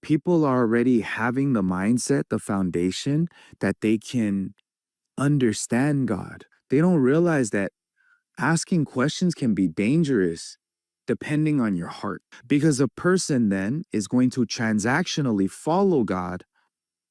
people are already having the mindset, the foundation that they can understand God. They don't realize that asking questions can be dangerous depending on your heart, because a person then is going to transactionally follow God,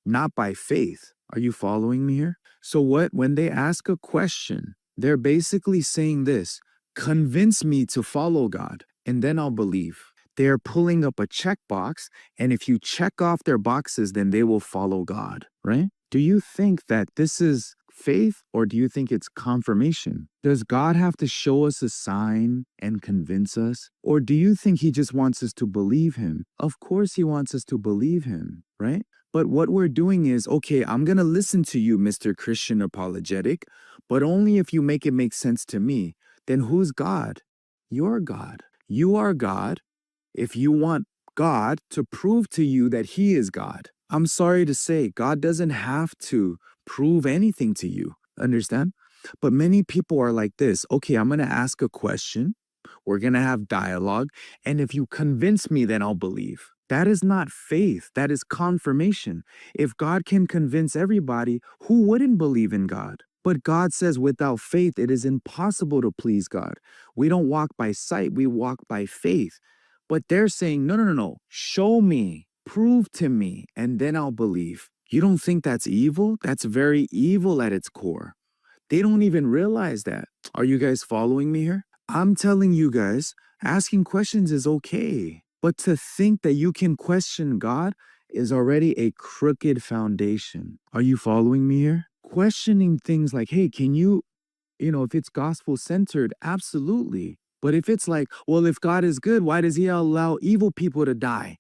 not by faith. Are you following me here? So when they ask a question, they're basically saying this: convince me to follow God, and then I'll believe. They're pulling up a checkbox, and if you check off their boxes, then they will follow God, right? Do you think that this is faith, or do you think it's confirmation? Does God have to show us a sign and convince us? Or do you think he just wants us to believe him? Of course he wants us to believe him, right? But what we're doing is, okay, I'm going to listen to you, Mr. Christian apologetic, but only if you make it make sense to me. Then who's God? You're God. You are God if you want God to prove to you that he is God. I'm sorry to say, God doesn't have to prove anything to you. Understand? But many people are like this. Okay, I'm going to ask a question. We're going to have dialogue. And if you convince me, then I'll believe. That is not faith. That is confirmation. If God can convince everybody, who wouldn't believe in God? But God says without faith, it is impossible to please God. We don't walk by sight, we walk by faith. But they're saying, no, no, no, no. Show me, prove to me, and then I'll believe. You don't think that's evil? That's very evil at its core. They don't even realize that. Are you guys following me here? I'm telling you guys, asking questions is okay. But to think that you can question God is already a crooked foundation. Are you following me here? Questioning things like, hey, can you, if it's gospel centered, absolutely. But if it's like, well, if God is good, why does he allow evil people to die?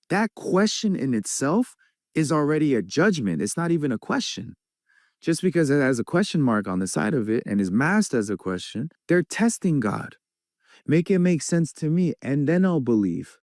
That question in itself is already a judgment. It's not even a question. Just because it has a question mark on the side of it and is masked as a question, they're testing God. Make it make sense to me, and then I'll believe.